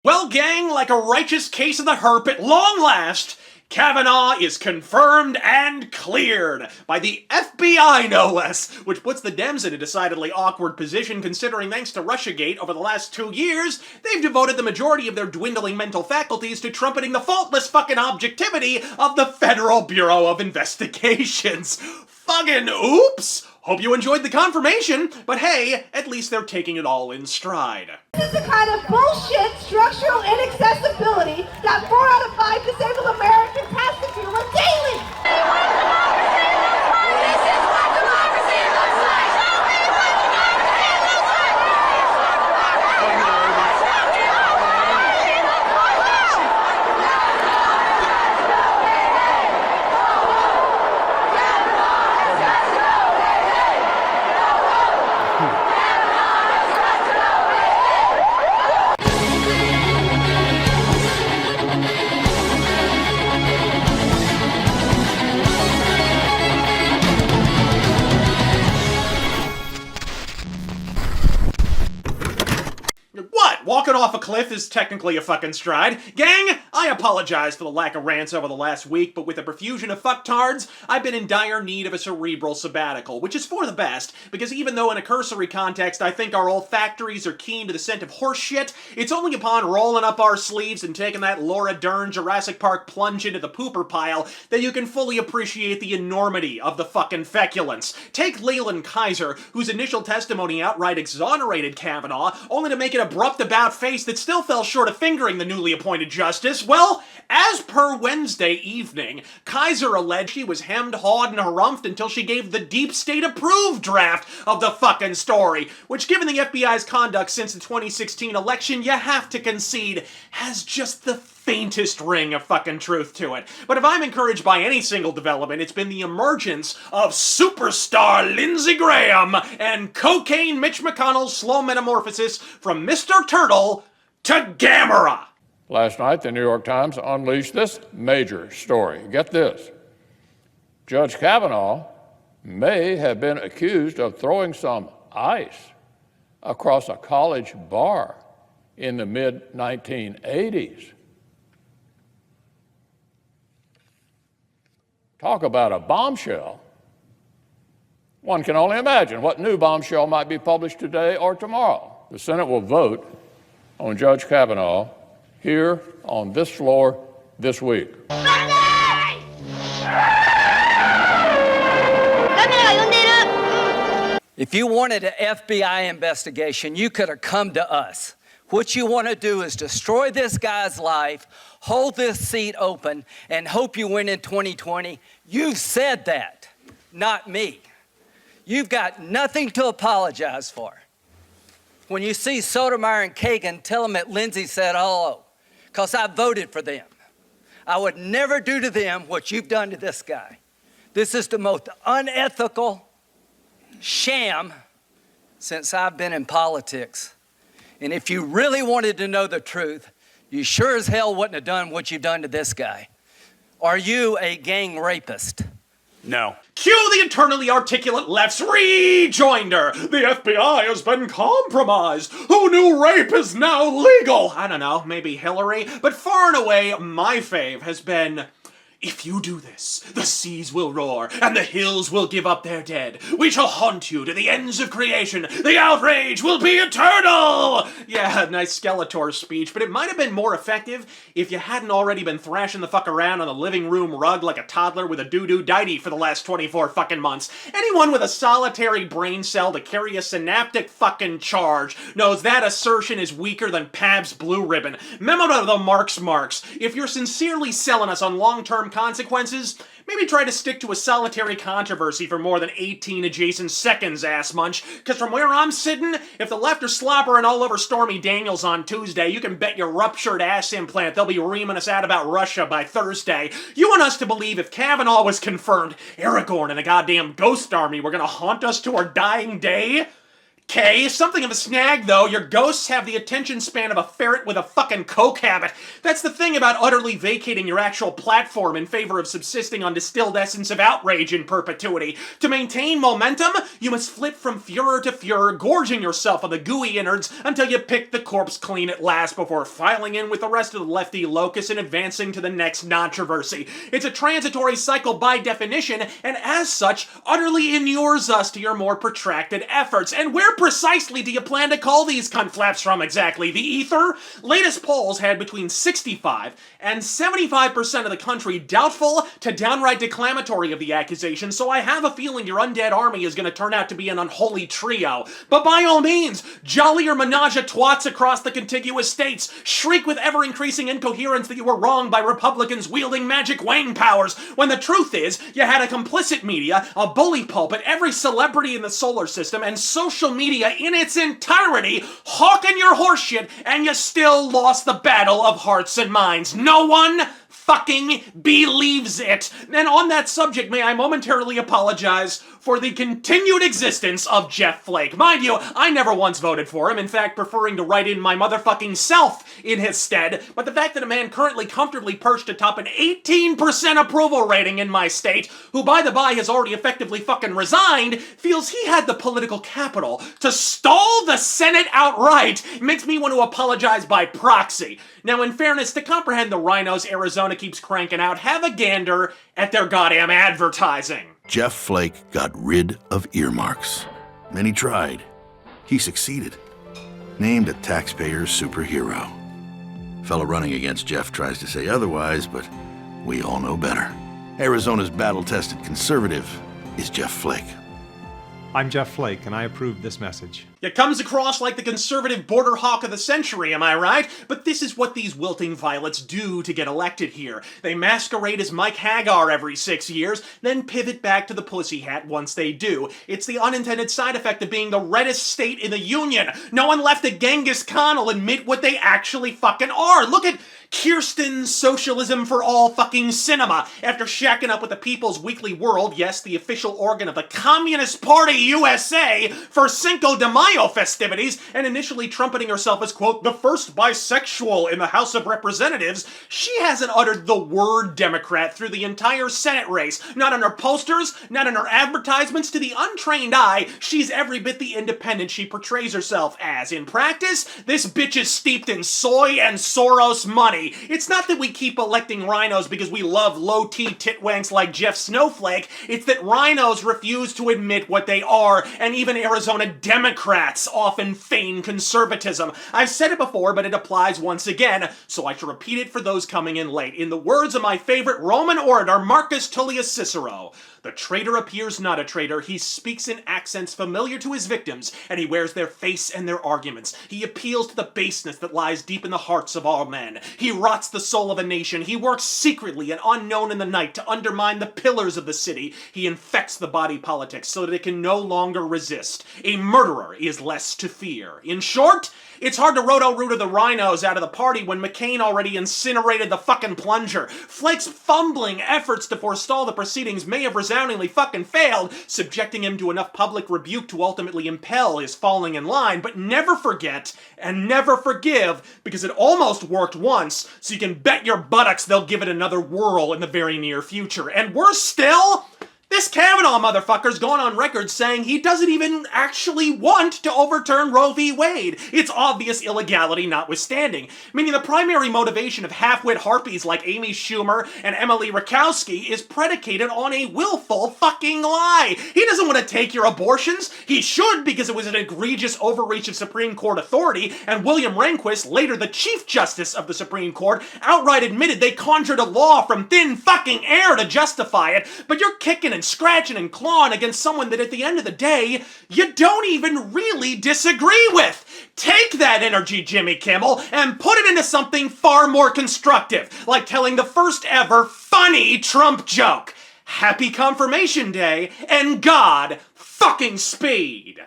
Well, gang, like a righteous case of the herp, at long last, Kavanaugh is confirmed and cleared by the FBI, no less, which puts the Dems in a decidedly awkward position considering thanks to Russiagate over the last 2 years, they've devoted the majority of their dwindling mental faculties to trumpeting the faultless fucking objectivity of the Federal Bureau of Investigations. Fucking oops! Hope you enjoyed the confirmation, but hey, at least they're taking it all in stride. This is the kind of bullshit structural inaccessibility that 4 out of 5 disabled Americans have to deal with daily. What? Walking off a cliff is technically a fucking stride. Gang, I apologize for the lack of rants over the last week, but with a profusion of fucktards, I've been in dire need of a cerebral sabbatical, which is for the best, because even though in a cursory context I think our olfactories are keen to the scent of horseshit, it's only upon rolling up our sleeves and taking that Laura Dern Jurassic Park plunge into the pooper pile that you can fully appreciate the enormity of the fucking feculence. Take Leland Kaiser, whose initial testimony outright exonerated Kavanaugh, only to make an abrupt about-face that still fell short of fingering the newly appointed justice. Well, as per Wednesday evening, Kaiser alleged she was hemmed, hawed, and harumphed until she gave the deep state-approved draft of the fucking story, which given the FBI's conduct since the 2016 election, you have to concede, has just the faintest ring of fucking truth to it. But if I'm encouraged by any single development, it's been the emergence of superstar Lindsey Graham and cocaine Mitch McConnell's slow metamorphosis from Mr. Turtle to Gamera. Last night, the New York Times unleashed this major story. Get this. Judge Kavanaugh may have been accused of throwing some ice across a college bar in the mid-1980s. Talk about a bombshell. One can only imagine what new bombshell might be published today or tomorrow. The Senate will vote on Judge Kavanaugh here on this floor this week. If you wanted an FBI investigation, you could have come to us. What you want to do is destroy this guy's life, hold this seat open, and hope you win in 2020. You've said that, not me. You've got nothing to apologize for. When you see Sotomayor and Kagan, tell them that Lindsey said hello, because I voted for them. I would never do to them what you've done to this guy. This is the most unethical sham since I've been in politics. And if you really wanted to know the truth, you sure as hell wouldn't have done what you've done to this guy. Are you a gang rapist? No. Cue the eternally articulate left's rejoinder. The FBI has been compromised. Who knew rape is now legal? I don't know, maybe Hillary. But far and away, my fave has been, if you do this, the seas will roar, and the hills will give up their dead. We shall haunt you to the ends of creation. The outrage will be eternal! Yeah, nice Skeletor speech, but it might have been more effective if you hadn't already been thrashing the fuck around on the living room rug like a toddler with a doo-doo dighty for the last 24 fucking months. Anyone with a solitary brain cell to carry a synaptic fucking charge knows that assertion is weaker than Pabst Blue Ribbon. Memo to the Marks. If you're sincerely selling us on long-term consequences, maybe try to stick to a solitary controversy for more than 18 adjacent seconds, ass munch, because from where I'm sitting, if the left are slobbering all over Stormy Daniels on Tuesday, you can bet your ruptured ass implant they'll be reaming us out about Russia by Thursday. You want us to believe if Kavanaugh was confirmed, Aragorn and the goddamn Ghost Army were gonna haunt us to our dying day? Okay, something of a snag though. Your ghosts have the attention span of a ferret with a fucking coke habit. That's the thing about utterly vacating your actual platform in favor of subsisting on distilled essence of outrage in perpetuity. To maintain momentum, you must flip from furor to furor, gorging yourself on the gooey innards until you pick the corpse clean at last before filing in with the rest of the lefty locus and advancing to the next controversy. It's a transitory cycle by definition, and as such, utterly inures us to your more protracted efforts. And where precisely do you plan to call these cunflaps from exactly? The ether? Latest polls had between 65 and 75% of the country doubtful to downright declamatory of the accusation, so I have a feeling your undead army is going to turn out to be an unholy trio. But by all means, jolly your menage a twats across the contiguous states. Shriek with ever-increasing incoherence that you were wronged by Republicans wielding magic wang powers, when the truth is, you had a complicit media, a bully pulpit, every celebrity in the solar system, and social media in its entirety hawking your horseshit, and you still lost the battle of hearts and minds. No one fucking believes it. And on that subject, may I momentarily apologize for the continued existence of Jeff Flake. Mind you, I never once voted for him, in fact preferring to write in my motherfucking self in his stead, but the fact that a man currently comfortably perched atop an 18% approval rating in my state, who by the by has already effectively fucking resigned, feels he had the political capital to stall the Senate outright, makes me want to apologize by proxy. Now, in fairness, to comprehend the rhinos Arizona keeps cranking out, have a gander at their goddamn advertising. Jeff Flake got rid of earmarks. And he tried. He succeeded. Named a taxpayer's superhero. Fellow running against Jeff tries to say otherwise, but we all know better. Arizona's battle-tested conservative is Jeff Flake. I'm Jeff Flake, and I approve this message. It comes across like the conservative border hawk of the century, am I right? But this is what these wilting violets do to get elected here. They masquerade as Mike Hagar every 6 years, then pivot back to the pussy hat once they do. It's the unintended side effect of being the reddest state in the union. No one left a Genghis Khan will admit what they actually fucking are. Look at Kirsten's Socialism for All fucking Cinema. After shacking up with the People's Weekly World, yes, the official organ of the Communist Party USA, for Cinco de Mayo festivities, and initially trumpeting herself as, quote, the first bisexual in the House of Representatives, she hasn't uttered the word Democrat through the entire Senate race. Not in her posters, not in her advertisements. To the untrained eye, she's every bit the independent she portrays herself as. In practice, this bitch is steeped in soy and Soros money. It's not that we keep electing rhinos because we love low-T titwanks like Jeff Snowflake. It's that rhinos refuse to admit what they are, and even Arizona Democrats often feign conservatism. I've said it before, but it applies once again, so I shall repeat it for those coming in late. In the words of my favorite Roman orator, Marcus Tullius Cicero, the traitor appears not a traitor. He speaks in accents familiar to his victims, and he wears their face and their arguments. He appeals to the baseness that lies deep in the hearts of all men. He rots the soul of a nation. He works secretly and unknown in the night to undermine the pillars of the city. He infects the body politic so that it can no longer resist. A murderer is less to fear. In short, it's hard to roto-rooter the rhinos out of the party when McCain already incinerated the fucking plunger. Flake's fumbling efforts to forestall the proceedings may have resoundingly fucking failed, subjecting him to enough public rebuke to ultimately impel his falling in line, but never forget and never forgive, because it almost worked once, so you can bet your buttocks they'll give it another whirl in the very near future. And worse still, this Kavanaugh motherfucker's gone on record saying he doesn't even actually want to overturn Roe v. Wade. It's obvious illegality notwithstanding. Meaning the primary motivation of half-wit harpies like Amy Schumer and Emily Rakowski is predicated on a willful fucking lie. He doesn't want to take your abortions. He should, because it was an egregious overreach of Supreme Court authority, and William Rehnquist, later the Chief Justice of the Supreme Court, outright admitted they conjured a law from thin fucking air to justify it, but you're kicking and scratching and clawing against someone that at the end of the day, you don't even really disagree with. Take that energy, Jimmy Kimmel, and put it into something far more constructive, like telling the first ever funny Trump joke. Happy Confirmation Day, and God fucking speed.